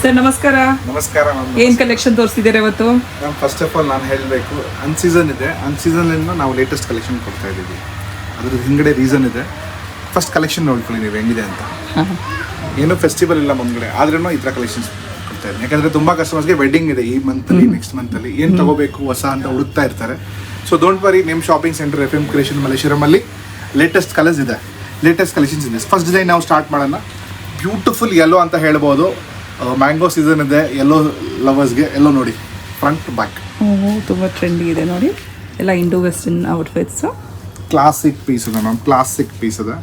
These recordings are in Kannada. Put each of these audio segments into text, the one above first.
ಸರ್ ನಮಸ್ಕಾರ. ನಮಸ್ಕಾರ ಮ್ಯಾಮ್. ಏನು ಕಲೆಕ್ಷನ್ ತೋರಿಸ್ತಿದ್ದೀರಾ ಇವತ್ತು? ಮ್ಯಾಮ್ ಫಸ್ಟ್ ಆಫ್ ಆಲ್ ನಾನು ಹೇಳಬೇಕು, ಅನ್ಸೀಸನ್ ಇದೆ. ಅನ್ಸೀಸನ್ನಿಂದ ನಾವು ಲೇಟೆಸ್ಟ್ ಕಲೆಕ್ಷನ್ ಕೊಡ್ತಾ ಇದ್ದೀವಿ. ಅದ್ರದ್ದು ಹಿಂಗಡೆ ರೀಸನ್ ಇದೆ. ಫಸ್ಟ್ ಕಲೆಕ್ಷನ್ ನೋಡ್ಕೊಳ್ಳಿ ನೀವು ಹೆಂಗಿದೆ ಅಂತ. ಏನೂ ಫೆಸ್ಟಿವಲ್ ಇಲ್ಲ ಮುಂದ್ಗಡೆ, ಆದ್ರೂ ಈ ಥರ ಕಲೆಕ್ಷನ್ಸ್ ಕೊಡ್ತಾ ಇದ್ದೀನಿ. ಯಾಕಂದರೆ ತುಂಬ ಕಸ್ಟಮರ್ಸ್ಗೆ ವೆಡ್ಡಿಂಗ್ ಇದೆ ಈ ಮಂತಲ್ಲಿ, ನೆಕ್ಸ್ಟ್ ಮಂತಲ್ಲಿ ಏನು ತಗೋಬೇಕು ಹೊಸ ಅಂತ ಹುಡುಕ್ತಾ ಇರ್ತಾರೆ. ಸೊ ಡೋಂಟ್ ವರಿ, ನಿಮ್ಮ ಶಾಪಿಂಗ್ ಸೆಂಟರ್ FM ಕ್ರಿಯೇಷನ್ ಮಲ್ಲೇಶ್ವರಮಲ್ಲಿ ಲೇಟೆಸ್ಟ್ ಕಲರ್ಸ್ ಇದೆ, ಲೇಟೆಸ್ಟ್ ಕಲೆಕ್ಷನ್ಸ್ ಇದೆ. ಫಸ್ಟ್ ಡಿಸೈನ್ ನಾವು ಸ್ಟಾರ್ಟ್ ಮಾಡೋಣ. ಬ್ಯೂಟಿಫುಲ್ ಯೆಲ್ಲೋ ಅಂತ ಹೇಳ್ಬೋದು. ಮ್ಯಾಂಗೋ ಸೀಸನ್ ಇದೆ, ಯೆಲ್ಲೋ ಲವರ್ಸ್ಗೆ ಯೆಲ್ಲೋ ನೋಡಿ, ಫ್ರಂಟ್ ಬ್ಯಾಕ್ ತುಂಬ ಟ್ರೆಂಡಿ ಇದೆ ನೋಡಿ. ಎಲ್ಲ Indo western outfits. Classic piece ಇದೆ ಮ್ಯಾಮ್, ಕ್ಲಾಸಿಕ್ ಪೀಸ್ ಇದೆ.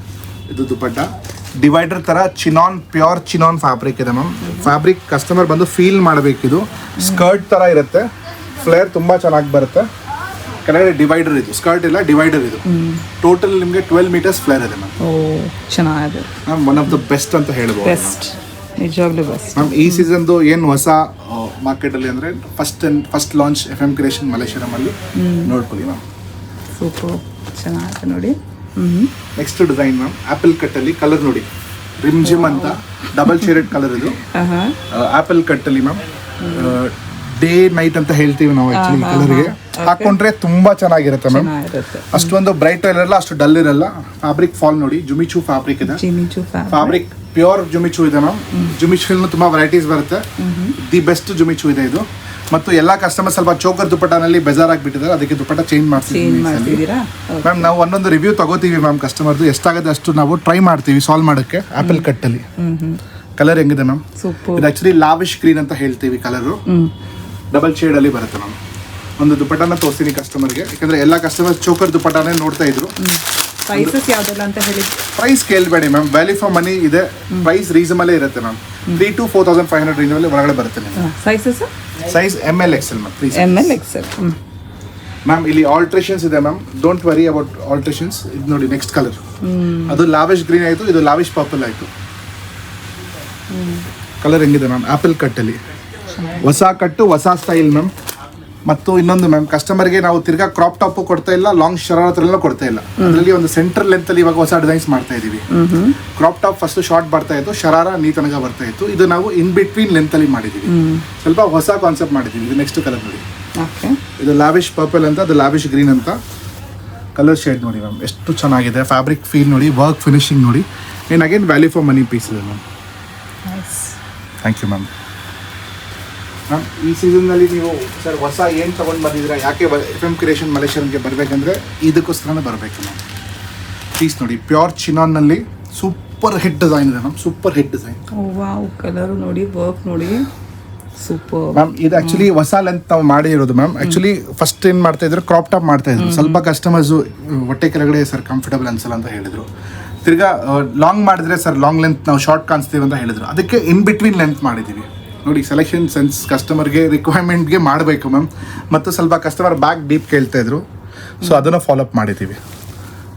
ಇದು ದುಪಟ್ಟ ಡಿವೈಡರ್ ಥರ ಚಿನಾನ್, ಪ್ಯೂರ್ ಚಿನಾನ್ ಫ್ಯಾಬ್ರಿಕ್ ಇದೆ ಮ್ಯಾಮ್. ಫ್ಯಾಬ್ರಿಕ್ ಕಸ್ಟಮರ್ ಬಂದು ಫೀಲ್ ಮಾಡಬೇಕಿದು. ಸ್ಕರ್ಟ್ ಥರ ಇರುತ್ತೆ, ಫ್ಲೇರ್ ತುಂಬ ಚೆನ್ನಾಗಿ ಬರುತ್ತೆ. ಕೆಳಗಡೆ ಡಿವೈಡರ್ ಇದು, ಸ್ಕರ್ಟ್ ಇಲ್ಲ ಡಿವೈಡರ್ ಇದು. ಟೋಟಲ್ ನಿಮಗೆ 12 ಮೀಟರ್ಸ್ ಫ್ಲೇರ್ ಇದೆ ಮ್ಯಾಮ್. ಚೆನ್ನಾಗಿದೆ ma'am, one of the best ಅಂತ ಹೇಳ್ಬೋದು. ಬೆಸ್ಟ್, ನಿಜವಾಗ್ಲೂ ಬೆಸ್ಟ್ ಮ್ಯಾಮ್. ಈ ಸೀಸನ್ದು ಏನು ಹೊಸ ಮಾರ್ಕೆಟಲ್ಲಿ ಅಂದರೆ ಫಸ್ಟ್ ಲಾಂಚ್ FM ಕ್ರಿಯೇಷನ್ ಮಲ್ಲೇಶ್ವರಮಲ್ಲಿ ನೋಡ್ಕೊಳ್ಳಿ ಮ್ಯಾಮ್. ಸೂಪರ್, ಚೆನ್ನಾಗಿದೆ ನೋಡಿ. ನೆಕ್ಸ್ಟ್ ಡಿಸೈನ್ ಮ್ಯಾಮ್, ಆಪಲ್ ಕಟ್ಟಲ್ಲಿ ಕಲರ್ ನೋಡಿ, ರಿಮ್ ಜಿಮ್ ಅಂತ ಡಬಲ್ ಶೇಡೆಡ್ ಕಲರ್ ಇದು. ಆಪಲ್ ಕಟ್ಟಲ್ಲಿ ಮ್ಯಾಮ್, ಡೇ ನೈಟ್ ಅಂತ ಹೇಳ್ತೀವಿ ನಾವು ಆಕ್ಚುಲಿ. ಕಲರ್ಗೆ ಹಾಕೊಂಡ್ರೆ ತುಂಬಾ ಚೆನ್ನಾಗಿರುತ್ತೆ ಮ್ಯಾಮ್. ಅಷ್ಟೊಂದು ಬ್ರೈಟ್ ಇರಲ್ಲ, ಅಷ್ಟು ಡಲ್ ಇರಲ್ಲ. ಫ್ಯಾಬ್ರಿಕ್ ಫಾಲ್ ನೋಡಿ, ಜುಮಿಚು ಫ್ಯಾಬ್ರಿಕ್ ಇದೆ. ಫ್ಯಾಬ್ರಿಕ್ ಪ್ಯೂರ್ ಜುಮಿಚು ಇದೆ ಮ್ಯಾಮ್. ಜುಮಿಚು ತುಂಬಾ ವೆರೈಟೀಸ್ ಬರುತ್ತೆ. ದಿ ಬೆಸ್ಟ್ ಜುಮಿಚು ಇದೆ ಇದು. ಮತ್ತು ಎಲ್ಲಾ ಕಸ್ಟಮರ್ ಸ್ವಲ್ಪ ಚೋಕರ್ ದುಪಟ್ಟನಲ್ಲಿ ಬೇಜಾರಾಗ್ಬಿಟ್ಟಿದ್ದಾರೆ, ಅದಕ್ಕೆ ದುಪಟ್ಟ ಚೇಂಜ್ ಮಾಡ್ತೀವಿ ಮ್ಯಾಮ್. ನಾವು ಒಂದೊಂದು ರಿವ್ಯೂ ತಗೋತೀವಿ ಮ್ಯಾಮ್ ಕಸ್ಟಮರ್ದು, ಎಷ್ಟಾಗತ್ತೆ ಅಷ್ಟು ನಾವು ಟ್ರೈ ಮಾಡ್ತೀವಿ ಸಾಲ್ವ್ ಮಾಡೋಕ್ಕೆ. ಆಪಲ್ ಕಟ್ಟಲ್ಲಿ ಕಲರ್ ಹೆಂಗಿದೆ ಮ್ಯಾಮ್? ಇದು ಆಕ್ಚುಲಿ ಲಾವಿಶ್ ಗ್ರೀನ್ ಅಂತ ಹೇಳ್ತೀವಿ ಕಲರು. ಡಬಲ್ ಶೇಡ್ ಅಲ್ಲಿ ಬರುತ್ತೆ ಮ್ಯಾಮ್. ಒಂದು ದುಪಟ್ಟನ ತೋರಿಸ್ತೀನಿ ಕಸ್ಟಮರ್ಗೆ, ಯಾಕಂದ್ರೆ ಎಲ್ಲ ಕಸ್ಟಮರ್ ಚೋಕರ್ ದುಪಟ್ಟನೇ ನೋಡ್ತಾ ಇದ್ರು. ಪ್ರೈಸಸ್ ಯಾವ್ದಲ್ಲ ಅಂತ ಹೇಳಿ ಪ್ರೈಸ್ ಕೇಳಬೇಡಿ ಮ್ಯಾಮ್, ವ್ಯಾಲ್ಯೂ ಫಾರ್ ಮನಿ ಇದೆ. ಪ್ರೈಸ್ ರೀಸನಬಲ್ ಇರುತ್ತೆ ಮ್ಯಾಮ್. 3,000 to 4,500 ರೇಂಜಲ್ಲಿ ಒಳಗಡೆ ಬರುತ್ತೆ sizes. Size ML XL ma'am. ML XL ma'am. ಇಲ್ಲಿ ಆಲ್ಟ್ರೇಷನ್ಸ್ ಇದೆ ma'am, don't worry about alterations. ಇದು ನೋಡಿ ನೆಕ್ಸ್ಟ್ ಕಲರ್, ಅದು ಲಾವಿಶ್ ಗ್ರೀನ್ ಆಯಿತು, ಇದು ಲಾವಿಶ್ ಪರ್ಪಲ್ ಆಯಿತು. ಕಲರ್ ಹೆಂಗಿದೆ ಮ್ಯಾಮ್? ಆಪಲ್ ಕಟ್ಟಲ್ಲಿ ಹೊಸ ಕಟ್ಟು, ಹೊಸ ಸ್ಟೈಲ್ ಮ್ಯಾಮ್. ಮತ್ತು ಇನ್ನೊಂದು ಮ್ಯಾಮ್, ಕಸ್ಟಮರ್ಗೆ ನಾವು ತಿರ್ಗಾ ಕ್ರಾಪ್ ಟಾಪ್ ಕೊಡ್ತಾ ಇಲ್ಲ, ಲಾಂಗ್ ಶರಾರತ್ರಲ್ಲ ಕೊಡ್ತಾ ಇಲ್ಲ. ಅದರಲ್ಲಿ ಒಂದು ಸೆಂಟರ್ ಲೆಂತ್ ಅಲ್ಲಿ ಇವಾಗ ಹೊಸ ಡಿಸೈನ್ಸ್ ಮಾಡ್ತಾ ಇದೀವಿ. ಕ್ರಾಪ್ ಟಾಪ್ ಫಸ್ಟ್ ಶಾರ್ಟ್ ಬರ್ತಾ ಇತ್ತು, ಶರಾರ ನೀ ತನಕ ಬರ್ತಾ ಇತ್ತು. ಇದು ನಾವು ಇನ್ ಬಿಟ್ವೀನ್ ಲೆಂತ್ ಅಲ್ಲಿ ಮಾಡಿದೀವಿ, ಸ್ವಲ್ಪ ಹೊಸ ಕಾನ್ಸೆಪ್ಟ್ ಮಾಡಿದೀವಿ. ಇದು ನೆಕ್ಸ್ಟ್ ಕಲರ್ ನೋಡಿ, ಇದು ಲಾವಿಶ್ ಪರ್ಪಲ್ ಅಂತ, ಅದು ಲಾವಿಶ್ ಗ್ರೀನ್ ಅಂತ. ಕಲರ್ ಶೇಡ್ ನೋಡಿ ಮ್ಯಾಮ್, ಎಷ್ಟು ಚೆನ್ನಾಗಿದೆ. ಫ್ಯಾಬ್ರಿಕ್ ಫೀಲ್ ನೋಡಿ, ವರ್ಕ್ ಫಿನಿಶಿಂಗ್ ನೋಡಿ. ಏನು again value for money piece ಇದೆ ma'am. Thank you ma'am. Ma'am, ಈ ಸೀಸನ್ನಲ್ಲಿ ನೀವು ಸರ್ ಹೊಸ ಏನು ತೊಗೊಂಡು ಬಂದಿದ್ದೀರಾ, ಯಾಕೆ FM ಕ್ರಿಯೇಷನ್ ಮಲ್ಲೇಶ್ವರಂಗೆ ಬರಬೇಕಂದ್ರೆ ಇದಕ್ಕೋಸ್ಕರನೇ ಬರಬೇಕು ಮ್ಯಾಮ್. ಪೀಸ್ ನೋಡಿ, ಪ್ಯೂರ್ ಚಿನಾನ್ನಲ್ಲಿ ಸೂಪರ್ ಹಿಟ್ ಡಿಸೈನ್ ಇದೆ ma'am, super hit design. Wow, colour ನೋಡಿ, ವರ್ಕ್ ನೋಡಿ, ಸೂಪರ್ ಮ್ಯಾಮ್. ಇದು ಆ್ಯಕ್ಚುಲಿ ಹೊಸ ಲೆಂತ್ ನಾವು ಮಾಡಿರೋದು ಮ್ಯಾಮ್. ಆ್ಯಕ್ಚುಲಿ ಫಸ್ಟ್ ಏನು ಮಾಡ್ತಾ ಇದ್ರು, ಕ್ರಾಪ್ ಟಾಪ್ ಮಾಡ್ತಾ ಇದ್ರು. ಸ್ವಲ್ಪ ಕಸ್ಟಮರ್ಸು ಹೊಟ್ಟೆ ಕೆಳಗಡೆ ಸರ್ ಕಂಫರ್ಟಬಲ್ ಅನ್ಸಲ್ಲ ಅಂತ ಹೇಳಿದ್ರು. ತಿರ್ಗಾ ಲಾಂಗ್ ಮಾಡಿದ್ರೆ ಸರ್ ಲಾಂಗ್ ಲೆಂತ್ ನಾವು ಶಾರ್ಟ್ ಕಾಣಿಸ್ತೀವಿ ಅಂತ ಹೇಳಿದ್ರು. ಅದಕ್ಕೆ ಇನ್ ಬಿಟ್ವೀನ್ ಲೆಂತ್ ಮಾಡಿದ್ದೀವಿ ನೋಡಿ. ಸೆಲೆಕ್ಷನ್ ಸೆನ್ಸ್ ಕಸ್ಟಮರ್ಗೆ ರಿಕ್ವೈರ್ಮೆಂಟ್ಗೆ ಮಾಡಬೇಕು ಮ್ಯಾಮ್. ಮತ್ತು ಸ್ವಲ್ಪ ಕಸ್ಟಮರ್ ಬ್ಯಾಕ್ ಡೀಪ್ ಕೇಳ್ತಾ ಇದ್ರು, ಸೊ ಅದನ್ನು ಫಾಲೋಅಪ್ ಮಾಡಿದ್ದೀವಿ.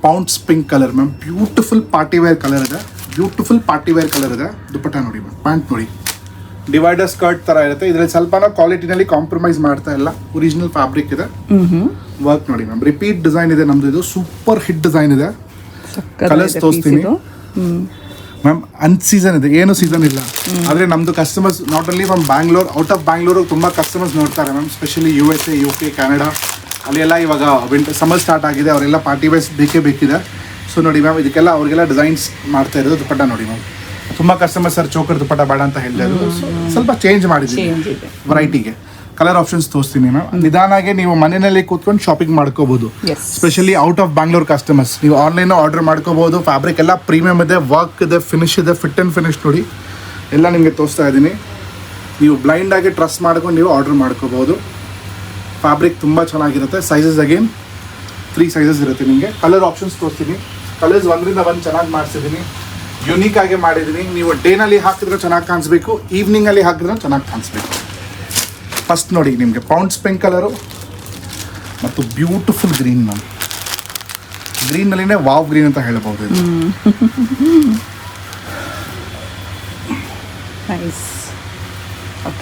Pounds pink colour ma'am, beautiful party wear colour ಇದೆ, ಬ್ಯೂಟಿಫುಲ್ ಪಾರ್ಟಿ ವೇರ್ ಕಲರ್ ಇದೆ. ದುಪಟ್ಟ ನೋಡಿ ಮ್ಯಾಮ್, ಪ್ಯಾಂಟ್ ನೋಡಿ, ಡಿವೈಡರ್ ಸ್ಕರ್ಟ್ ಥರ ಇರುತ್ತೆ. ಇದರಲ್ಲಿ ಸ್ವಲ್ಪ ಕ್ವಾಲಿಟಿನಲ್ಲಿ ಕಾಂಪ್ರಮೈಸ್ ಮಾಡ್ತಾ ಇಲ್ಲ, ಒರಿಜಿನಲ್ ಫ್ಯಾಬ್ರಿಕ್ ಇದೆ. ವರ್ಕ್ ನೋಡಿ ಮ್ಯಾಮ್, ರಿಪೀಟ್ ಡಿಸೈನ್ ಇದೆ ನಮ್ದು. ಇದು ಸೂಪರ್ ಹಿಟ್ ಡಿಸೈನ್ ಇದೆ. ಕಲರ್ಸ್ ತೋರಿಸ್ತೀನಿ ಮ್ಯಾಮ್. ಅನ್ಸೀಸನ್ ಇದೆ, ಏನು ಸೀಸನ್ ಇಲ್ಲ. ಆದರೆ ನಮ್ಮದು customers not only from Bangalore, out of Bangalore ತುಂಬ ಕಸ್ಟಮರ್ಸ್ ನೋಡ್ತಾರೆ ma'am. Specially USA, UK, Canada ಅಲ್ಲೆಲ್ಲ ಇವಾಗ ವಿಂಟರ್ ಸಮ್ಮರ್ ಸ್ಟಾರ್ಟ್ ಆಗಿದೆ. ಅವರೆಲ್ಲ ಪಾರ್ಟಿ ವೇರ್ಸ್ ಬೇಕಿದೆ. ಸೊ ನೋಡಿ ಮ್ಯಾಮ್, ಇದಕ್ಕೆಲ್ಲ ಅವ್ರಿಗೆಲ್ಲ ಡಿಸೈನ್ಸ್ ಮಾಡ್ತಾ ಇರೋದು. ದುಪಟ್ಟ ನೋಡಿ ಮ್ಯಾಮ್, ತುಂಬ ಕಸ್ಟಮರ್ಸ್ ಸರ್ ಚೋಕರ್ ದುಪಟ್ಟ ಬೇಡ ಅಂತ ಹೇಳ್ತಾ ಇದ್ರು. ಸ್ವಲ್ಪ ಚೇಂಜ್ ಮಾಡಿದ್ದೀವಿ ವೆರೈಟಿಗೆ. ಕಲರ್ ಆಪ್ಷನ್ಸ್ ತೋರಿಸ್ತೀನಿ ಮ್ಯಾಮ್. ನಿಧಾನಾಗೆ ನೀವು ಮನೆಯಲ್ಲಿ ಕೂತ್ಕೊಂಡು ಶಾಪಿಂಗ್ ಮಾಡ್ಕೋಬಹುದು. Specially out of Bangalore customers ನೀವು ಆನ್ಲೈನ್ ಆರ್ಡರ್ ಮಾಡ್ಕೋಬಹುದು. ಫ್ಯಾಬ್ರಿಕ್ ಎಲ್ಲ ಪ್ರೀಮಿಯಮ್ ಇದೆ, ವರ್ಕ್ ಇದೆ, ಫಿನಿಶ್ ಇದೆ, ಫಿಟ್ ಆ್ಯಂಡ್ ಫಿನಿಶ್ ನೋಡಿ ಎಲ್ಲ ನಿಮಗೆ ತೋರಿಸ್ತಾ ಇದ್ದೀನಿ. ನೀವು ಬ್ಲೈಂಡ್ ಆಗಿ ಟ್ರಸ್ಟ್ ಮಾಡ್ಕೊಂಡು ನೀವು ಆರ್ಡರ್ ಮಾಡ್ಕೋಬಹುದು. ಫ್ಯಾಬ್ರಿಕ್ ತುಂಬ ಚೆನ್ನಾಗಿರುತ್ತೆ. ಸೈಜಸ್ ಅಗೇನ್ 3 ಸೈಜಸ್ ಇರುತ್ತೆ ನಿಮಗೆ. ಕಲರ್ ಆಪ್ಷನ್ಸ್ ತೋರಿಸ್ತೀನಿ. ಕಲರ್ಸ್ 1ರಿಂದ 1 ಚೆನ್ನಾಗಿ ಮಾಡಿಸಿದ್ದೀನಿ, ಯುನೀಕ್ ಆಗಿ ಮಾಡಿದ್ದೀನಿ. ನೀವು ಡೇನಲ್ಲಿ ಹಾಕಿದ್ರೆ ಚೆನ್ನಾಗಿ ಕಾಣಿಸ್ಬೇಕು, ಈವ್ನಿಂಗಲ್ಲಿ ಹಾಕಿದ್ರೆ ಚೆನ್ನಾಗಿ ಕಾಣಿಸ್ಬೇಕು. ಫಸ್ಟ್ ನೋಡಿ ನಿಮಗೆ ಪೌಂಡ್ಸ್ ಪಿಂಕ್ ಕಲರು ಮತ್ತು ಬ್ಯೂಟಿಫುಲ್ ಗ್ರೀನ್ ಮ್ಯಾಮ್. ಗ್ರೀನ್ನಲ್ಲಿನೇ ವಾವ್ ಗ್ರೀನ್ ಅಂತ ಹೇಳ್ಬೋದು ಇದು.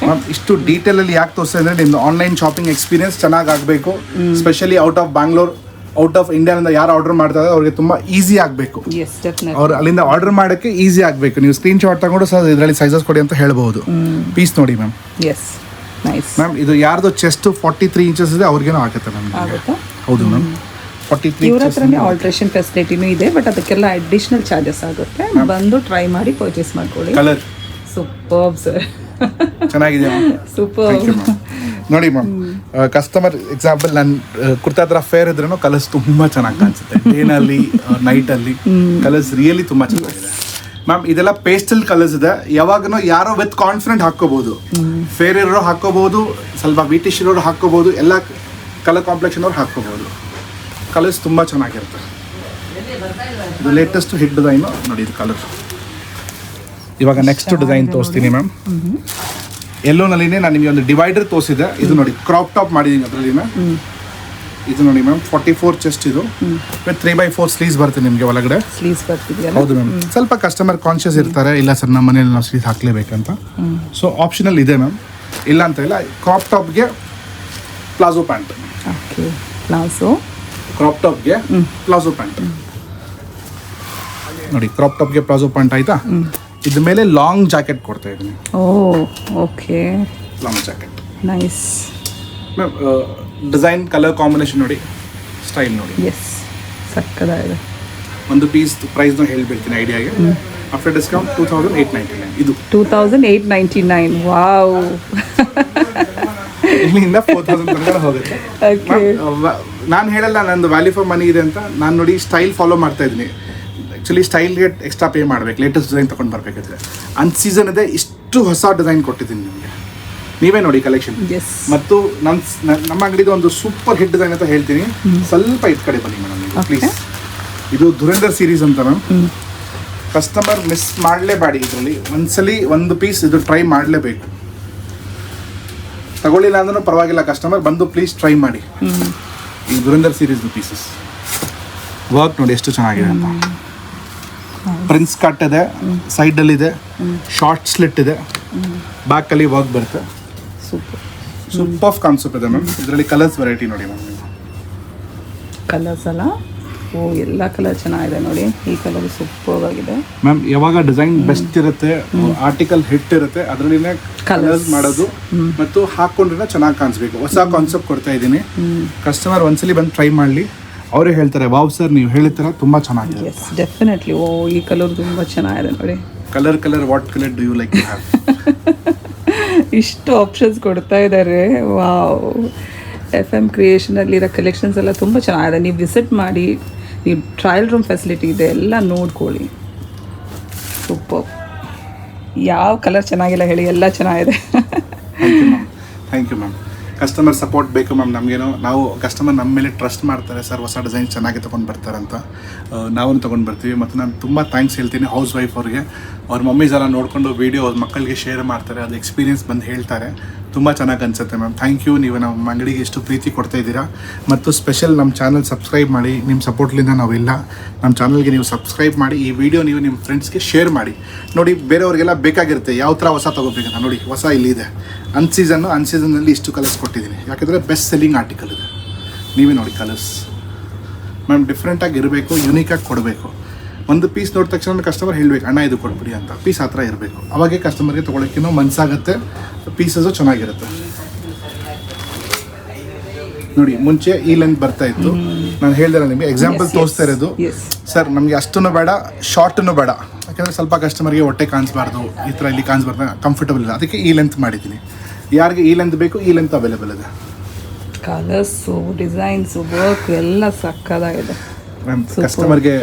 ಮ್ಯಾಮ್, ಇಷ್ಟು ಡೀಟೇಲಲ್ಲಿ ಯಾಕೆ ತೋರಿಸ್ತಾ ಇದ್ರೆ ನಿಮ್ಮದು ಆನ್ಲೈನ್ ಶಾಪಿಂಗ್ ಎಕ್ಸ್ಪೀರಿಯನ್ಸ್ ಚೆನ್ನಾಗಿ ಆಗಬೇಕು. Specially out of Bangalore out of ಇಂಡಿಯಾನಿಂದ ಯಾರು ಆರ್ಡರ್ ಮಾಡ್ತಾರೆ ಅವ್ರಿಗೆ ತುಂಬ ಈಸಿ ಆಗಬೇಕು. Yes definitely. ಅವ್ರು ಅಲ್ಲಿಂದ ಆರ್ಡರ್ ಮಾಡೋಕ್ಕೆ ಈಸಿ ಆಗಬೇಕು. ನೀವು ಸ್ಕ್ರೀನ್ ಶಾಟ್ ತಗೊಂಡು ಸರ್ ಇದರಲ್ಲಿ ಸೈಜಸ್ ಕೊಡಿ ಅಂತ ಹೇಳ್ಬೋದು. ಪೀಸ್ ನೋಡಿ ಮ್ಯಾಮ್. S nice ma'am. ಇದು ಯಾರ್ದು ಚೆಸ್ಟ್ 43 ಇಂಚಸ್ ಇದೆ ಅವ್ರಿಗೇನೋ ಆಗುತ್ತೆ ಮ್ಯಾಮ್. ಹೌದು ಮ್ಯಾಮ್. 43 ಇವ್ರ ಹತ್ರನೇ ಆಲ್ಟ್ರೇಷನ್ ಫೆಸಿಲಿಟಿನೂ ಇದೆ, ಬಟ್ ಅದಕ್ಕೆಲ್ಲ ಅಡಿಷನಲ್ ಚಾರ್ಜಸ್ ಆಗುತ್ತೆ. ಬಂದು ಟ್ರೈ ಮಾಡಿ ಪರ್ಚೇಸ್ ಮಾಡ್ಕೊಳ್ಳಿ. Colour superb sir. ಚೆನ್ನಾಗಿದೆ ಸೂಪರ್. ನೋಡಿ ಮ್ಯಾಮ್, ಕಸ್ಟಮರ್ ಎಕ್ಸಾಂಪಲ್ ನಾನು ಕುರ್ತಾ ಹತ್ರ ಫೇರ್ ಇದ್ರೂ ಕಲರ್ಸ್ ತುಂಬ ಚೆನ್ನಾಗಿ ಕಾಣಿಸುತ್ತೆ. ಡೇನಲ್ಲಿ ನೈಟಲ್ಲಿ ಕಲರ್ಸ್ ರಿಯಲಿ ತುಂಬ ಚೆನ್ನಾಗಿದೆ ಮ್ಯಾಮ್. ಇದೆಲ್ಲ ಪೇಸ್ಟಲ್ ಕಲರ್ಸ್ ಇದೆ. ಯಾವಾಗನೂ ಯಾರೋ ವಿತ್ ಕಾನ್ಫಿಡೆಂಟ್ ಹಾಕ್ಕೋಬಹುದು. ಫೇರ್ ಇರೋರು ಹಾಕ್ಕೋಬಹುದು, ಸ್ವಲ್ಪ ಬ್ರಿಟಿಷ್ ಇರೋರು ಹಾಕ್ಕೋಬಹುದು, ಎಲ್ಲ ಕಲರ್ ಕಾಂಪ್ಲೆಕ್ಷನ್ ಅವ್ರು ಹಾಕ್ಕೋಬಹುದು. ಕಲರ್ಸ್ ತುಂಬ ಚೆನ್ನಾಗಿರುತ್ತೆ. ಇದು ಲೇಟೆಸ್ಟ್ ಹಿಟ್ ಡಿಸೈನು ನೋಡಿ. ಇದು ಕಲರ್. ಇವಾಗ ನೆಕ್ಸ್ಟ್ ಡಿಸೈನ್ ತೋರಿಸ್ತೀನಿ ಮ್ಯಾಮ್. ಎಲ್ಲೋನಲ್ಲಿನೇ ನಾನು ನಿಮಗೆ ಒಂದು ಡಿವೈಡರ್ ತೋರಿಸಿದೆ. ಇದು ನೋಡಿ ಕ್ರಾಪ್ ಟಾಪ್ ಮಾಡಿದ್ದೀನಿ ಅದರಲ್ಲಿ ಮ್ಯಾಮ್. ಇದು ನೋಡಿ ಮ್ಯಾಮ್ 44 ಚೆಸ್ಟ್. ಇದು ವಿತ್ 3/4 ಸ್ಲೀವ್ಸ್ ಬರುತ್ತೆ ನಿಮಗೆ ಒಳಗಡೆ. ಸ್ಲೀವ್ಸ್ ಬರ್ತಿದೆಯಲ್ಲ. ಹೌದು ಮ್ಯಾಮ್. ಸ್ವಲ್ಪ ಕಸ್ಟಮರ್ ಕಾನ್ಷಿಯಸ್ ಇರ್ತಾರೆ, ಇಲ್ಲ ಸರ್ ನಮ್ಮ ಮನೇಲಿ ನಾವು ಸ್ಲೀವ್ಸ್ ಹಾಕ್ಲೇಬೇಕಂತ. ಸೊ ಆಪ್ಷನಲ್ ಇದೆ ಮ್ಯಾಮ್, ಇಲ್ಲ ಅಂತ ಇಲ್ಲ. ಕ್ರಾಪ್ ಟಾಪ್ಗೆ palazzo pant. Okay, palazzo. Crop ಟಾಪ್ಗೆ ಪ್ಲಾಜೋ ಪ್ಯಾಂಟ್ ನೋಡಿ. ಕ್ರಾಪ್ ಟಾಪ್ಗೆ ಪ್ಲಾಜೋ ಪ್ಯಾಂಟ್ ಆಯ್ತಾ. ಇದ್ರ ಮೇಲೆ ಲಾಂಗ್ ಜಾಕೆಟ್ ಕೊಡ್ತಾ ಇದ್ದೀನಿ. Oh okay, long jacket. Nice ma'am. Design colour combination ನೋಡಿ, ಸ್ಟೈಲ್ ನೋಡಿ. ಎಸ್, ಸಕ್ಕದಾಗಿದೆ. ಒಂದು ಪೀಸ್ ಪ್ರೈಸ್ನ ಹೇಳ್ಬಿಡ್ತೀನಿ ಐಡಿಯಾಗೆ. After discount 2899. ಇದು 2899. ವಾವ್. ಇಲ್ಲಿಂದ 4000 ತನಕ ಹೋಗುತ್ತೆ. ನಾನು ಹೇಳಲ್ಲ ನಂದು ವ್ಯಾಲ್ಯೂ ಫಾರ್ ಮನಿ ಇದೆ ಅಂತ. ನಾನು ನೋಡಿ ಸ್ಟೈಲ್ ಫಾಲೋ ಮಾಡ್ತಾ ಇದ್ದೀನಿ. ಆ್ಯಕ್ಚುಲಿ ಸ್ಟೈಲ್ಗೆ ಎಕ್ಸ್ಟ್ರಾ ಪೇ ಮಾಡಬೇಕು, ಲೇಟೆಸ್ಟ್ ಡಿಸೈನ್ ತೊಗೊಂಡು ಬರಬೇಕಾದ್ರೆ. ಅನ್ಸೀಸನ್ ಇದೆ, ಇಷ್ಟು ಹೊಸ ಡಿಸೈನ್ ಕೊಟ್ಟಿದ್ದೀನಿ ನಿಮಗೆ. ನೀವೇ ನೋಡಿ ಕಲೆಕ್ಷನ್. ಮತ್ತು ನಮ್ಮ ಅಂಗಡಿದು ಒಂದು ಸೂಪರ್ ಹಿಟ್ ಡಿಸೈನ್ ಅಂತ ಹೇಳ್ತೀನಿ. ಸ್ವಲ್ಪ ಇದ್ ಕಡೆ ಬನ್ನಿ ಮೇಡಮ್ ಪ್ಲೀಸ್. ಇದು ಧುರಂಧರ್ ಸೀರೀಸ್ ಅಂತ ಮ್ಯಾಮ್. ಕಸ್ಟಮರ್ ಮಿಸ್ ಮಾಡಲೇಬೇಡಿ. ಇದರಲ್ಲಿ ಒಂದ್ಸಲಿ ಒಂದು ಪೀಸ್ ಇದು ಟ್ರೈ ಮಾಡಲೇಬೇಕು. ತಗೊಳ್ಳಿಲ್ಲ ಅಂದ್ರೂ ಪರವಾಗಿಲ್ಲ, ಕಸ್ಟಮರ್ ಬಂದು ಪ್ಲೀಸ್ ಟ್ರೈ ಮಾಡಿ. ಈ ಧುರಂಧರ್ ಸೀರೀಸ್ ಪೀಸಸ್ ವರ್ಕ್ ನೋಡಿ ಎಷ್ಟು ಚೆನ್ನಾಗಿದೆ ಅಂತ. ಪ್ರಿನ್ಸ್ ಕಟ್ ಇದೆ, ಸೈಡಲ್ಲಿದೆ, ಶಾರ್ಟ್ ಸ್ಲಿಟ್ ಇದೆ, ಬ್ಯಾಕಲ್ಲಿ ವರ್ಕ್ ಬರುತ್ತೆ. ಸೂಪರ್ ಕಾನ್ಸೆಪ್ಟ್ ಇದೆ ಮ್ಯಾಮ್. ಇದರಲ್ಲಿ ಕಲರ್ಸ್ ವೆರೈಟಿ ನೋಡಿ ಮ್ಯಾಮ್. ಕಲರ್ಸ್ ಅಲ್ಲ, ಓ ಎಲ್ಲ ಕಲರ್ ಚೆನ್ನಾಗಿದೆ ನೋಡಿ. ಈ ಕಲರ್ ಸೂಪರ್ ಆಗಿದೆ ಮ್ಯಾಮ್. ಯಾವಾಗ ಡಿಸೈನ್ ಬೆಸ್ಟ್ ಇರುತ್ತೆ, ಆರ್ಟಿಕಲ್ ಹಿಟ್ ಇರುತ್ತೆ, ಅದರಲ್ಲಿನೇ ಕಲರ್ಸ್ ಮಾಡೋದು ಮತ್ತು ಹಾಕೊಂಡ್ರೆ ಚೆನ್ನಾಗಿ ಕಾಣಿಸ್ಬೇಕು. ಹೊಸ ಕಾನ್ಸೆಪ್ಟ್ ಕೊಡ್ತಾ ಇದ್ದೀನಿ. ಕಸ್ಟಮರ್ ಒಂದ್ಸಲಿ ಬಂದು ಟ್ರೈ ಮಾಡಲಿ, ಅವರೇ ಹೇಳ್ತಾರೆ ವಾವ್ ಸರ್ ನೀವು ಹೇಳಿದ ಥರ ತುಂಬ ಚೆನ್ನಾಗಿದೆ. Yes definitely. ಓ ಈ ಕಲರ್ ತುಂಬ ಚೆನ್ನಾಗಿದೆ ನೋಡಿ. Colour what colour do you like to have? ಇಷ್ಟು ಆಪ್ಷನ್ಸ್ ಕೊಡ್ತಾ ಇದ್ದಾರೆ. ವಾವ್. FM ಕ್ರಿಯೇಷನಲ್ಲಿರೋ ಕಲೆಕ್ಷನ್ಸ್ ಎಲ್ಲ ತುಂಬ ಚೆನ್ನಾಗಿದೆ. ನೀವು ವಿಸಿಟ್ ಮಾಡಿ, ನೀವು ಟ್ರಯಲ್ ರೂಮ್ ಫೆಸಿಲಿಟಿ ಇದೆ, ಎಲ್ಲ ನೋಡ್ಕೊಳ್ಳಿ. ಸೂಪರ್. ಯಾವ ಕಲರ್ ಚೆನ್ನಾಗಿಲ್ಲ ಹೇಳಿ, ಎಲ್ಲ ಚೆನ್ನಾಗಿದೆ. Thank you ma'am. Customer support ಬೇಕು ಮ್ಯಾಮ್ ನಮಗೇನೋ. ನಾವು ಕಸ್ಟಮರ್ ನಮ್ಮ ಮೇಲೆ ಟ್ರಸ್ಟ್ ಮಾಡ್ತಾರೆ ಸರ್, ಹೊಸ ಡಿಸೈನ್ ಚೆನ್ನಾಗಿ ತೊಗೊಂಡು ಬರ್ತಾರಂತ. ನಾವು ತೊಗೊಂಡು ಬರ್ತೀವಿ. ಮತ್ತು ನಾನು ತುಂಬ ಥ್ಯಾಂಕ್ಸ್ ಹೇಳ್ತೀನಿ ಹೌಸ್ ವೈಫ್ ಅವ್ರಿಗೆ. ಅವ್ರ ಮಮ್ಮೀಸ್ ಎಲ್ಲ ನೋಡಿಕೊಂಡು ವೀಡಿಯೋ ಅವ್ರ ಮಕ್ಕಳಿಗೆ ಶೇರ್ ಮಾಡ್ತಾರೆ, ಅದು ಎಕ್ಸ್ಪೀರಿಯನ್ಸ್ ಬಂದು ಹೇಳ್ತಾರೆ. ತುಂಬ ಚೆನ್ನಾಗಿ ಅನಿಸುತ್ತೆ ಮ್ಯಾಮ್. Thank you. ನೀವು ನಮ್ಮ ಅಂಗಡಿಗೆ ಎಷ್ಟು ಪ್ರೀತಿ ಕೊಡ್ತಾ ಇದ್ದೀರಾ. ಮತ್ತು ಸ್ಪೆಷಲ್ ನಮ್ಮ ಚಾನಲ್ ಸಬ್ಸ್ಕ್ರೈಬ್ ಮಾಡಿ. ನಿಮ್ಮ ಸಪೋರ್ಟ್ಲಿಂದ ನಾವಿಲ್ಲ. ನಮ್ಮ ಚಾನಲ್ಗೆ ನೀವು ಸಬ್ಸ್ಕ್ರೈಬ್ ಮಾಡಿ, ಈ ವಿಡಿಯೋ ನೀವು ನಿಮ್ಮ ಫ್ರೆಂಡ್ಸ್ಗೆ ಶೇರ್ ಮಾಡಿ. ನೋಡಿ ಬೇರೆಯವ್ರಿಗೆಲ್ಲ ಬೇಕಾಗಿರುತ್ತೆ ಯಾವ ಥರ ಹೊಸ ತೊಗೋಬೇಕಂತ. ನೋಡಿ ಹೊಸ ಇಲ್ಲಿದೆ. ಅನ್ಸೀಸನ್ನಲ್ಲಿ ಇಷ್ಟು ಕಲರ್ಸ್ ಕೊಟ್ಟಿದ್ದೀನಿ, ಯಾಕೆಂದರೆ ಬೆಸ್ಟ್ ಸೆಲ್ಲಿಂಗ್ ಆರ್ಟಿಕಲ್ ಇದೆ. ನೀವೇ ನೋಡಿ ಕಲರ್ಸ್ ಮ್ಯಾಮ್. ಡಿಫ್ರೆಂಟಾಗಿ ಇರಬೇಕು, ಯುನೀಕಾಗಿ ಕೊಡಬೇಕು. ಒಂದು ಪೀಸ್ ನೋಡಿದ ತಕ್ಷಣ ಕಸ್ಟಮರ್ ಹೇಳಬೇಕು ಅಣ್ಣ ಇದು ಕೊಟ್ಬಿಡಿ ಅಂತ. ಪೀಸ್ ಆ ಥರ ಇರಬೇಕು, ಅವಾಗೇ ಕಸ್ಟಮರ್ಗೆ ತೊಗೊಳಕ್ಕಿನ್ನೂ ಮನಸ್ಸಾಗುತ್ತೆ, ಪೀಸಸ್ಸು ಚೆನ್ನಾಗಿರುತ್ತೆ. ನೋಡಿ ಮುಂಚೆ ಈ ಲೆಂತ್ ಬರ್ತಾ ಇತ್ತು, ನಾನು ಹೇಳ್ದೆ ನಿಮಗೆ ಎಕ್ಸಾಂಪಲ್ ತೋರಿಸ್ತಾ ಇರೋದು. ಸರ್ ನಮಗೆ ಅಷ್ಟೂ ಬೇಡ, ಶಾರ್ಟನ್ನು ಬೇಡ, ಯಾಕಂದರೆ ಸ್ವಲ್ಪ ಕಸ್ಟಮರ್ಗೆ ಹೊಟ್ಟೆ ಕಾಣಿಸ್ಬಾರ್ದು, ಈ ಥರ ಇಲ್ಲಿ ಕಾಣಿಸ್ಬಾರ್ದು, ಕಂಫರ್ಟಬಲ್ ಇಲ್ಲ. ಅದಕ್ಕೆ ಈ ಲೆಂತ್ ಮಾಡಿದ್ದೀನಿ. ಯಾರಿಗೆ ಈ ಲೆಂತ್ ಬೇಕು ಈ ಲೆಂತ್ ಅವೈಲೇಬಲ್ ಇದೆ. ಕಲರ್ಸು, ಡಿಸೈನ್ಸು, ವರ್ಕ್ ಎಲ್ಲ ಸಕ್ಕದಾಗಿದೆ ಮ್ಯಾಮ್. ಕಸ್ಟಮರ್ಗೆ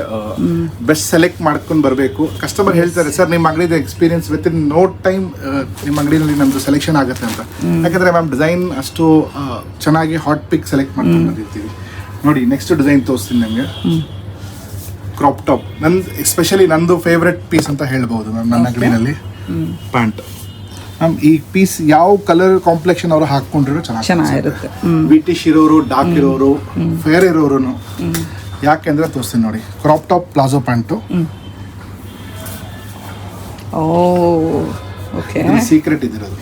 ಬೆಸ್ಟ್ ಸೆಲೆಕ್ಟ್ ಮಾಡ್ಕೊಂಡು ಬರಬೇಕು. ಕಸ್ಟಮರ್ ಹೇಳ್ತಾರೆ ಸರ್ ನಿಮ್ಮ ಅಂಗಡಿದ experience with in no time ನಿಮ್ಮ ಅಂಗಡಿನಲ್ಲಿ ನಮ್ಮದು ಸೆಲೆಕ್ಷನ್ ಆಗುತ್ತೆ ಅಂತ. ಯಾಕಂದರೆ ಮ್ಯಾಮ್ ಡಿಸೈನ್ ಅಷ್ಟು ಚೆನ್ನಾಗಿ ಹಾಟ್ ಪಿಕ್ ಸೆಲೆಕ್ಟ್ ಮಾಡ್ಕೊಂಡು ಬಂದಿರ್ತೀವಿ. ನೋಡಿ ನೆಕ್ಸ್ಟ್ ಡಿಸೈನ್ ತೋರಿಸ್ತೀನಿ ನಿಮಗೆ. ಕ್ರಾಪ್ ಟಾಪ್ ಎಸ್ಪೆಷಲಿ ನಂದು ಫೇವ್ರೆಟ್ ಪೀಸ್ ಅಂತ ಹೇಳ್ಬೋದು ಮ್ಯಾಮ್. ನನ್ನ ಅಂಗಡಿನಲ್ಲಿ ಪ್ಯಾಂಟ್ ಮ್ಯಾಮ್. ಈ ಪೀಸ್ ಯಾವ ಕಲರ್ ಕಾಂಪ್ಲೆಕ್ಷನ್ ಅವರು ಹಾಕ್ಕೊಂಡಿರೋ ಚೆನ್ನಾಗಿರುತ್ತೆ. ಬ್ರಿಟಿಷ್ ಇರೋರು, ಡಾರ್ಕ್ ಇರೋರು, ಫೇರ್ ಇರೋರು. ಯಾಕೆಂದ್ರೆ ತೋರಿಸ್ತೀನಿ ನೋಡಿ. Crop top palazzo pant. Okay, secret ಇದಿರೋದು.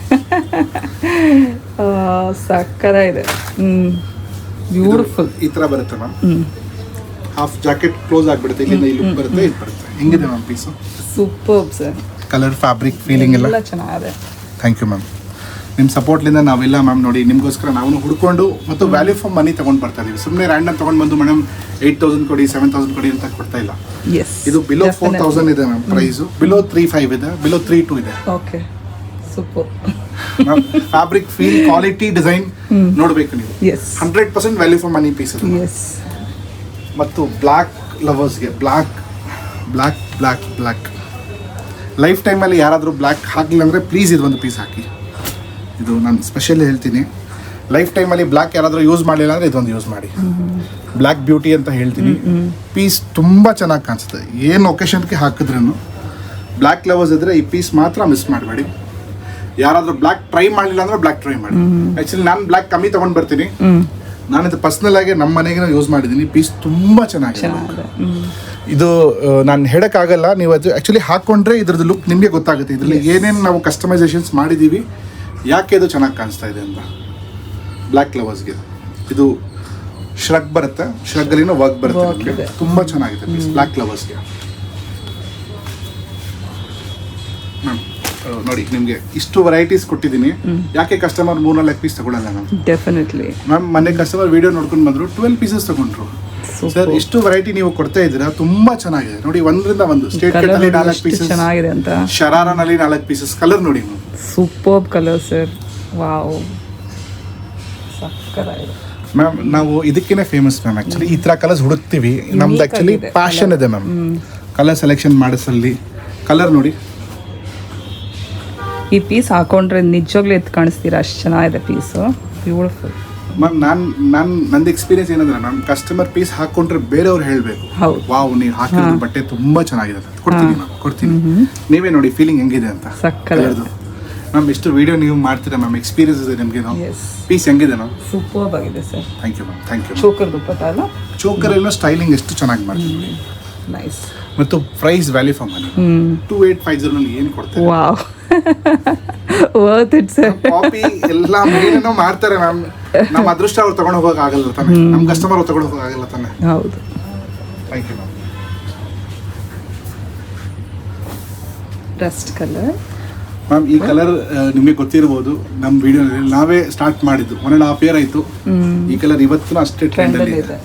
ಸಕ್ಕದಾಗಿದೆ. ಬ್ಯೂಟಿಫುಲ್. ಈ ತರ ಬರುತ್ತೆ ಮ್ಯಾಮ್. ಹಾಫ್ ಜಾಕೆಟ್ ಕ್ಲೋಸ್ ಆಗ್ಬಿಡುತ್ತೆ, ಇಲ್ಲಿಂದ ಇಲ್ಲಿ ಬರುತ್ತೆ, ಇದು ಬರುತ್ತೆ. ಹೆಂಗಿದೆ ma'am piece? Superb sir. Colour, fabric, feeling ಎಲ್ಲ ಚೆನ್ನಾಗಿದೆ. Thank you ma'am. ನಿಮ್ಮ ಸಪೋರ್ಟ್ಲಿಂದ ನಾವೆಲ್ಲ ಮ್ಯಾಮ್ ನೋಡಿ ನಿಮಗೋಸ್ಕರ ನಾವು ಹುಡ್ಕೊಂಡು ಮತ್ತು ವ್ಯಾಲ್ಯೂ ಫಾರ್ ಮನಿ ತೊಗೊಂಡು ಬರ್ತಾ ಇದೀವಿ. ಸುಮ್ಮನೆ ರ್ಯಾಂಡಮ್ ತೊಗೊಂಡು ಬಂದು ಮೇಡಮ್ 8,000 ಕೊಡಿ 7,000 ಕೊಡಿ ಅಂತ ಕೊಡ್ತಾ ಇಲ್ಲ. ಇದು ಬಿಲೋ 4,000 ಇದೆ ಮ್ಯಾಮ್ ಪ್ರೈಸು, ಬಿಲೋ 3,500 ಇದೆ, ಬಿಲೋ 3,200 ಇದೆ. Okay, super. Fabric, feel, quality, design ನೋಡಬೇಕು ನೀವು. 100% ವ್ಯಾಲ್ಯೂ ಫಾರ್ ಮನಿ ಪೀಸ್. ಮತ್ತು ಬ್ಲ್ಯಾಕ್ ಲವರ್ಸ್ಗೆ black black black black life ಟೈಮಲ್ಲಿ ಯಾರಾದರೂ ಬ್ಲ್ಯಾಕ್ ಹಾಕಿಲ್ಲ ಅಂದರೆ ಪ್ಲೀಸ್ ಇದು ಒಂದು ಪೀಸ್ ಹಾಕಿ. ಇದು ನಾನು ಸ್ಪೆಷಲಿ ಹೇಳ್ತೀನಿ, ಲೈಫ್ ಟೈಮಲ್ಲಿ ಬ್ಲ್ಯಾಕ್ ಯಾರಾದರೂ ಯೂಸ್ ಮಾಡಲಿಲ್ಲ ಅಂದರೆ ಇದೊಂದು ಯೂಸ್ ಮಾಡಿ. ಬ್ಲ್ಯಾಕ್ ಬ್ಯೂಟಿ ಅಂತ ಹೇಳ್ತೀನಿ. ಪೀಸ್ ತುಂಬ ಚೆನ್ನಾಗಿ ಕಾಣಿಸುತ್ತೆ. ಏನು ಒಕೇಶನ್ಗೆ ಹಾಕಿದ್ರೂ ಬ್ಲ್ಯಾಕ್ ಲವರ್ಸ್ ಇದ್ದರೆ ಈ ಪೀಸ್ ಮಾತ್ರ ಮಿಸ್ ಮಾಡಬೇಡಿ. ಯಾರಾದರೂ ಬ್ಲ್ಯಾಕ್ ಟ್ರೈ ಮಾಡಲಿಲ್ಲ ಅಂದರೆ ಬ್ಲ್ಯಾಕ್ ಟ್ರೈ ಮಾಡಿ. ಆ್ಯಕ್ಚುಲಿ ನಾನು ಬ್ಲ್ಯಾಕ್ ಕಮ್ಮಿ ತೊಗೊಂಡು ಬರ್ತೀನಿ. ನಾನು ಇದು ಪರ್ಸ್ನಲ್ ಆಗಿ ನಮ್ಮ ಮನೆಗೆ ಯೂಸ್ ಮಾಡಿದ್ದೀನಿ. ಪೀಸ್ ತುಂಬ ಚೆನ್ನಾಗಿದೆ. ಇದು ನಾನು ಹೇಳೋಕ್ಕಾಗಲ್ಲ, ನೀವು ಅದು ಆ್ಯಕ್ಚುಲಿ ಹಾಕ್ಕೊಂಡ್ರೆ ಇದ್ರದ್ದು ಲುಕ್ ನಿಮಗೆ ಗೊತ್ತಾಗುತ್ತೆ. ಇದರಲ್ಲಿ ಏನೇನು ನಾವು ಕಸ್ಟಮೈಸೇಷನ್ಸ್ ಮಾಡಿದ್ದೀವಿ, ಯಾಕೆ ಇದು ಚೆನ್ನಾಗಿ ಕಾಣಿಸ್ತಾ ಇದೆ ಅಂತ. ಬ್ಲ್ಯಾಕ್ ಲವರ್ಸ್ಗೆ ಇದು ಶ್ರಗ್ ಬರುತ್ತೆ, ಶ್ರಗ್ಗಲ್ಲಿನೂ ವರ್ಕ್ ಬರುತ್ತೆ. ತುಂಬ ಚೆನ್ನಾಗಿದೆ ಪೀಸ್ ಬ್ಲ್ಯಾಕ್ ಲವರ್ಸ್ಗೆ. ನೋಡಿ ನಿಮಗೆ ಇಷ್ಟು ವೆರೈಟೀಸ್ ಕೊಟ್ಟಿದ್ದೀನಿ. ಯಾಕೆ ಕಸ್ಟಮರ್ 3-4 ಪೀಸ್ ತಗೊಳ್ಳಲ್ಲ ಮ್ಯಾಮ್? ಡೆಫಿನೆಟ್ಲಿ ಮ್ಯಾಮ್ ಮೊನ್ನೆ ಕಸ್ಟಮರ್ ವಿಡಿಯೋ ನೋಡ್ಕೊಂಡು ಬಂದರು, 12 ಪೀಸಸ್ ತಗೊಂಡ್ರು. ಸರ್ ಇಷ್ಟು ವೆರೈಟಿ ನೀವು ಕೊಡ್ತಾ ಇದ್ದೀರಾ, ತುಂಬಾ ಚೆನ್ನಾಗಿದೆ. ನೋಡಿ, ಒಂದರಿಂದ ಒಂದು ಸ್ಟೇಟ್ ಕಟ್ ಅಲ್ಲಿ 4 ಪೀಸಸ್ ಚೆನ್ನಾಗಿದೆ ಅಂತ, ಶರಾರನಲ್ಲಿ 4 ಪೀಸಸ್. ಕಲರ್ ನೋಡಿ ಸೂಪರ್ಬ್ ಕಲರ್ ಸರ್. ವಾವ್, ಸಕ್ಕತ್ತಾಗಿದೆ ಮ್ಯಾಮ್. ನಾವು ಇದಕ್ಕೇನೆ ಫೇಮಸ್ ಮ್ಯಾಮ್. ಆಕ್ಚುಲಿ ಈ ತರ ಕಲರ್ಸ್ ಹುಡುಕ್ತೀವಿ. ನಮ್ದು ಆಕ್ಚುಲಿ ಪ್ಯಾಷನ್ ಇದೆ ಮ್ಯಾಮ್ ಕಲರ್ ಸೆಲೆಕ್ಷನ್ ಮಾಡಿಸಲ್ಲಿ. ಕಲರ್ ನೋಡಿ, ಈ ಪೀಸ್ ಹಾಕೊಂಡ್ರೆ ನಿಜವಾಗ್ಲೂ ಎದ್ದು ಕಾಣಿಸ್ತೀರಾ, ಅಷ್ಟು ಚೆನ್ನಾಗಿದೆ ಪೀಸು. Beautiful ma'am. ನಂದು ಎಕ್ಸ್ಪೀರಿಯನ್ಸ್ ಏನಂದ್ರೆ ಮ್ಯಾಮ್, ಕಸ್ಟಮರ್ ಪೀಸ್ ಹಾಕೊಂಡ್ರೆ ಬೇರೆಯವ್ರು ಹೇಳಬೇಕು, ವಾವ್ ನೀವು ಹಾಕಿರೋ ಬಟ್ಟೆ ತುಂಬಾ ಚೆನ್ನಾಗಿದೆ. ಕೊಡ್ತೀನಿ ನೀವೇ ನೋಡಿ ಫೀಲಿಂಗ್ ಹೆಂಗಿದೆ ಅಂತ. ಸಕ್ಕತ್ತಾಗಿದೆ ಮ್ಯಾಮ್. ಇಷ್ಟು ವಿಡಿಯೋ ನೀವು ಮಾಡ್ತೀರಾ ಮ್ಯಾಮ್, ಎಕ್ಸ್ಪೀರಿಯನ್ಸ್ ಇದೆ ನಿಮಗೆ. ಪೀಸ್ ಹೆಂಗಿದೆ ಮ್ಯಾಮ್? ಸೂಪರ್ಬ್ ಆಗಿದೆ sir. Thank you ma'am. Thank you. Choker dupatta ಅಲ್ಲ, ಚೋಕರ್ ಎಲ್ಲ ಸ್ಟೈಲಿಂಗ್ ಎಷ್ಟು ಚೆನ್ನಾಗಿ ಮಾಡ್ತೀವಿ. ನೈಸ್. ಮತ್ತು ಪ್ರೈಸ್ ವ್ಯಾಲ್ಯೂ ಫಾರ್ ಮನಿ 2850 ಏನು ಕೊಡ್ತಾರೆ. Wow, worth it sir. Copy ಎಲ್ಲ ಏನೇನೋ ಮಾಡ್ತಾರೆ ಮ್ಯಾಮ್. ನಮ್ಮ ಅದೃಷ್ಟ ಅವ್ರು ತಗೊಂಡು ಹೋಗೋಕೆ ಆಗಲ್ಲ ತಾನೆ, ನಮ್ಮ ಕಸ್ಟಮರ್ ಅವ್ರು ತಗೊಂಡು ಹೋಗೋಕೆ ಆಗಲ್ಲ ತಾನೆ. ಹೌದು. Thank you ma'am. Rust colour ma'am. ಈ ಕಲರ್ ನಿಮಗೆ ಗೊತ್ತಿರ್ಬೋದು, ನಮ್ಮ ವಿಡಿಯೋನಲ್ಲಿ ನಾವೇ ಸ್ಟಾರ್ಟ್ ಮಾಡಿದ್ದು 1.5 year ಆಯಿತು. ಈ ಕಲರ್ ಇವತ್ತು ಅಷ್ಟೇ ಟ್ರೆಂಡಲ್ಲಿ ಇದೆ.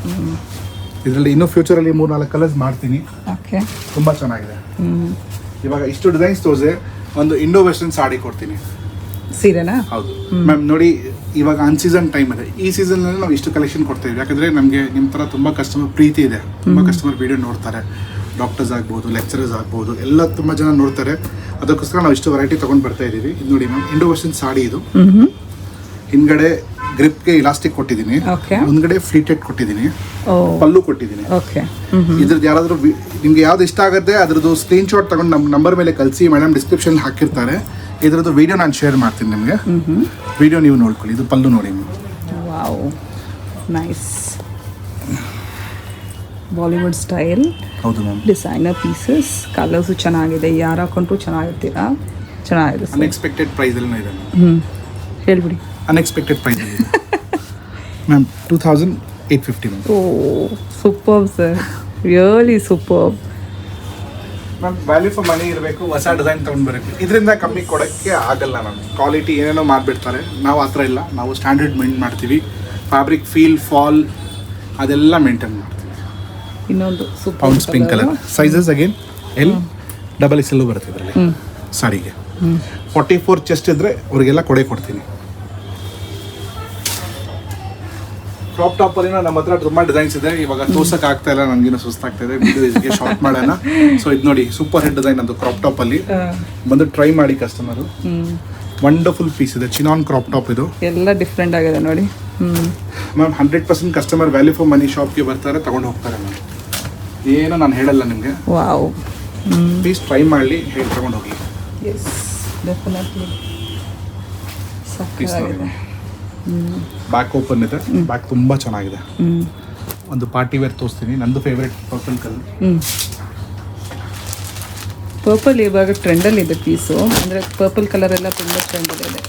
ಇದರಲ್ಲಿ ಇನ್ನೂ ಫ್ಯೂಚರಲ್ಲಿ 3-4 ಕಲರ್ಸ್ ಮಾಡ್ತೀನಿ. ತುಂಬ ಚೆನ್ನಾಗಿದೆ. ಇವಾಗ ಇಷ್ಟು ಡಿಸೈನ್ಸ್ ತೋರಿಸಿ ಒಂದು ಇಂಡೋ ವೆಸ್ಟರ್ನ್ ಸಾಡಿ ಕೊಡ್ತೀನಿ. ಸೀರೆನಾ? ಹೌದು ಮ್ಯಾಮ್. ನೋಡಿ, ಇವಾಗ ಅನ್ಸೀಸನ್ ಟೈಮ್ ಇದೆ. ಈ ಸೀಸನ್ನಲ್ಲಿ ನಾವು ಇಷ್ಟು ಕಲೆಕ್ಷನ್ ಕೊಡ್ತೀವಿ. ಯಾಕಂದರೆ ನಮಗೆ ನಿಮ್ಮ ಥರ ತುಂಬ ಕಸ್ಟಮರ್ ಪ್ರೀತಿ ಇದೆ. ತುಂಬ ಕಸ್ಟಮರ್ ವಿಡಿಯೋ ನೋಡ್ತಾರೆ. ಡಾಕ್ಟರ್ಸ್ ಆಗ್ಬೋದು, ಲೆಕ್ಚರರ್ಸ್ ಆಗ್ಬೋದು, ಎಲ್ಲ ತುಂಬ ಜನ ನೋಡ್ತಾರೆ. ಅದಕ್ಕೋಸ್ಕರ ನಾವು ಇಷ್ಟು ವೆರೈಟಿ ತೊಗೊಂಡು ಬರ್ತಾ ಇದ್ದೀವಿ. ಇದು ನೋಡಿ ಮ್ಯಾಮ್, ಇಂಡೋ ವೆಸ್ಟರ್ನ್ ಸಾಡಿ. ಇದು ಹಿಂದ್ಗಡೆ ಗ್ರಿಪ್ಗೆ ಇಲಾಸ್ಟಿಕ್ ಕೊಟ್ಟಿದ್ದೀನಿ, ಮುಂದ್ಗಡೆ ಫ್ಲೀಟೆಡ್ ಕೊಟ್ಟಿದ್ದೀನಿ, ಪಲ್ಲು ಕೊಟ್ಟಿದ್ದೀನಿ. ಇದ್ರದ್ದು ಯಾರಾದರೂ ನಿಮ್ಗೆ ಯಾವ್ದು ಇಷ್ಟ ಆಗುತ್ತೆ ಅದ್ರದ್ದು ಸ್ಕ್ರೀನ್ ಶಾಟ್ ತಗೊಂಡು ನಮ್ಮ ನಂಬರ್ ಮೇಲೆ ಕಳಿಸಿ. ಮೇಡಮ್ ಡಿಸ್ಕ್ರಿಪ್ಷನ್ ಹಾಕಿರ್ತಾರೆ. ಇದ್ರದ್ದು ವಿಡಿಯೋ ನಾನು ಶೇರ್ ಮಾಡ್ತೀನಿ ನಿಮಗೆ. ವಿಡಿಯೋ ನೀವು ನೋಡ್ಕೊಳ್ಳಿ. ಇದು ಪಲ್ಲು ನೋಡಿ. Wow, nice. ಬಾಲಿವುಡ್ ಸ್ಟೈಲ್. ಹೌದು ಮ್ಯಾಮ್. Designer pieces. ಕಲರ್ಸು ಚೆನ್ನಾಗಿದೆ. ಯಾರು ಹಾಕೊಂಡ್ರು ಚೆನ್ನಾಗಿರ್ತೀರಾ. ಚೆನ್ನಾಗಿದೆ. ಅನ್ಎಕ್ಸ್ಪೆಕ್ಟೆಡ್ ಪ್ರೈಸಲ್ಲಿ ಇದೆ ಹೇಳ್ಬಿಡಿ. Unexpected price ma'am 2850 ma'am. Oh super sir, really super ma'am. Value for money ಇರಬೇಕು, ಹೊಸ ಡಿಸೈನ್ ತೊಗೊಂಡು ಬರಬೇಕು. ಇದರಿಂದ ಕಮ್ಮಿ ಕೊಡೋಕ್ಕೆ ಆಗಲ್ಲ ಮ್ಯಾಮ್. ಕ್ವಾಲಿಟಿ ಏನೇನೋ ಮಾಡಿಬಿಡ್ತಾರೆ. ನಾವು ಆ ಥರ ಇಲ್ಲ. ನಾವು ಸ್ಟ್ಯಾಂಡರ್ಡ್ ಮೇಂಟೈನ್ ಮಾಡ್ತೀವಿ. ಫ್ಯಾಬ್ರಿಕ್, ಫೀಲ್, ಫಾಲ್ ಅದೆಲ್ಲ ಮೇಂಟೈನ್ ಮಾಡ್ತೀವಿ. ಇನ್ನೊಂದು super pounds pink colour. Sizes again L, XXL ಬರುತ್ತೆ ಇದರಲ್ಲಿ ಸಾರಿಗೆ. 44 ಚೆಸ್ಟ್ ಇದ್ದರೆ ಅವ್ರಿಗೆಲ್ಲ ಕೊಡ್ತೀನಿ. ಕ್ರಾಪ್ ಟಾಪ್ ಅಲ್ಲಿ ನಮ್ಮ ಹತ್ರ ತುಂಬಾ ಡಿಸೈನ್ಸ್ ಇದೆ. ಇವಾಗ ತೋರ್ಸಕ್ ಆಗ್ತಾ ಇಲ್ಲ, ನನಗೇನು ಸುಸ್ತಾಗ್ತಾ ಇದೆ. ವಿಡಿಯೋ ಶಾರ್ಟ್ ಮಾಡೋಣ. ಸೊ ಇದು ನೋಡಿ, ಸೂಪರ್ ಹೆಡ್ ಡಿಸೈನ್ ಅದು ಕ್ರಾಪ್ ಟಾಪ್ ಅಲ್ಲಿ. ಬಂದು ಟ್ರೈ ಮಾಡಿ ಕಸ್ಟಮರು. ವಂಡರ್ಫುಲ್ ಪೀಸ್ ಇದೆ, ಚಿನಾನ್ ಕ್ರಾಪ್ ಟಾಪ್. ಇದು ಎಲ್ಲ ಡಿಫ್ರೆಂಟ್ ಆಗಿದೆ ನೋಡಿ ಮ್ಯಾಮ್. 100% ಕಸ್ಟಮರ್ ವ್ಯಾಲ್ಯೂ ಫಾರ್ ಮನಿ ಶಾಪ್ಗೆ ಬರ್ತಾರೆ, ತಗೊಂಡು ಹೋಗ್ತಾರೆ ಮ್ಯಾಮ್. ಏನೋ ನಾನು ಹೇಳಲ್ಲ ನಿಮಗೆ. ವಾವ್, ಪ್ಲೀಸ್ ಟ್ರೈ ಮಾಡಲಿ, ಹೇಳಿ ತಗೊಂಡು ಹೋಗಿ. ಎಸ್, ಡೆಫಿನೆಟ್ಲಿ ಸಕ್ಕತ್ತಾಗಿದೆ. ಬ್ಯಾಕ್ ಓಪನ್ ಇದೆ. ಬ್ಯಾಕ್ ತುಂಬ ಚೆನ್ನಾಗಿದೆ. ಒಂದು ಪಾರ್ಟಿ ವೇರ್ ತೋರಿಸ್ತೀನಿ. ನಂದು ಫೇವ್ರೆಟ್ ಪರ್ಪಲ್ ಕಲರ್. ಪರ್ಪಲ್ ಇವಾಗ ಟ್ರೆಂಡಲ್ಲಿದೆ ಪೀಸು. ಅಂದರೆ ಪರ್ಪಲ್ ಕಲರ್ ಎಲ್ಲ ತುಂಬ ಟ್ರೆಂಡಲ್ಲಿದೆ.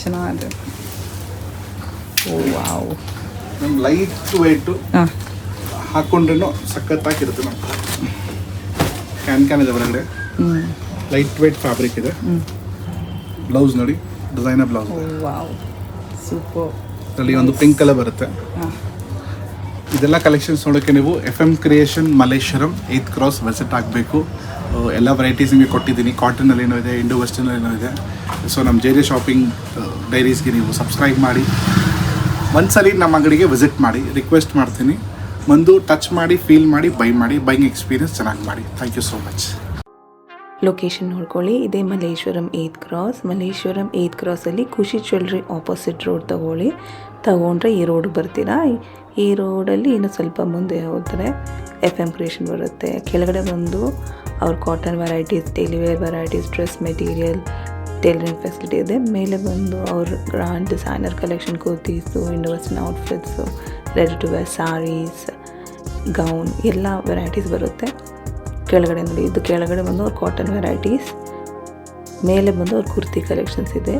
ಚೆನ್ನಾಗಿದೆ. ಓ ವಾವ್, ನಮ್ಮ ಲೈಟ್ ವೆಯ್ಟು ಹಾಂ ಹಾಕ್ಕೊಂಡ್ರೂ ಸಖತ್ತಾಗಿರುತ್ತೆ ನಮ್ಮ ಕ್ಯಾನ್ ಇದೆ ಹೊರಗಡೆ. ಲೈಟ್ ವೆಯ್ಟ್ ಫ್ಯಾಬ್ರಿಕ್ ಇದೆ. ಬ್ಲೌಸ್ ನೋಡಿ, ಡಿಸೈನರ್ ಬ್ಲೌಸ್. Wow super. ಅದರಲ್ಲಿ ಒಂದು ಪಿಂಕ್ ಕಲರ್ ಬರುತ್ತೆ. ಇದೆಲ್ಲ ಕಲೆಕ್ಷನ್ಸ್ ನೋಡೋಕ್ಕೆ ನೀವು FM creation Malleshwaram 8th cross visit ಆಗಬೇಕು. ಎಲ್ಲ ವೆರೈಟೀಸ್ ನಿಮಗೆ ಕೊಟ್ಟಿದ್ದೀನಿ. ಕಾಟನಲ್ಲಿ ಏನೋ ಇದೆ, ಇಂಡೋ ವೆಸ್ಟರ್ನಲ್ಲಿ ಏನೋ ಇದೆ. ಸೊ ನಮ್ಮ JJ ಶಾಪಿಂಗ್ ಡೈರೀಸ್ಗೆ ನೀವು ಸಬ್ಸ್ಕ್ರೈಬ್ ಮಾಡಿ, ಒಂದ್ಸಲಿ ನಮ್ಮ ಅಂಗಡಿಗೆ ವಿಸಿಟ್ ಮಾಡಿ, ರಿಕ್ವೆಸ್ಟ್ ಮಾಡ್ತೀನಿ. ಬಂದು ಟಚ್ ಮಾಡಿ, ಫೀಲ್ ಮಾಡಿ, ಬೈಯಿಂಗ್ ಎಕ್ಸ್ಪೀರಿಯನ್ಸ್ ಚೆನ್ನಾಗಿ ಮಾಡಿ. Thank you so much. Location ನೋಡ್ಕೊಳ್ಳಿ, ಇದೇ Malleshwaram 8th cross. Malleshwaram 8th ಕ್ರಾಸಲ್ಲಿ ಖುಷಿ ಜ್ಯುವೆಲ್ರಿ ಆಪೋಸಿಟ್ ರೋಡ್ ತಗೊಂಡ್ರೆ ಈ ರೋಡ್ ಬರ್ತೀರಾ. ಈ ರೋಡಲ್ಲಿ ಇನ್ನೂ ಸ್ವಲ್ಪ ಮುಂದೆ ಹೋದರೆ FM ಕ್ರಿಯೇಷನ್ ಬರುತ್ತೆ. ಕೆಳಗಡೆ ಬಂದು ಅವ್ರ cotton varieties, daily wear varieties, dress material, tailoring facility ಇದೆ. ಮೇಲೆ ಬಂದು ಅವ್ರ grand designer collection, kurtis, Indo western outfits, ready to wear sarees, gown ಎಲ್ಲ ವೆರೈಟೀಸ್ ಬರುತ್ತೆ. ಕೆಳಗಡೆ ನೋಡಿ, ಇದು ಕೆಳಗಡೆ ಬಂದು ಅವ್ರ ಕಾಟನ್ ವೆರೈಟೀಸ್, ಮೇಲೆ ಬಂದು ಅವ್ರ ಕುರ್ತಿ ಕಲೆಕ್ಷನ್ಸ್ ಇದೆ.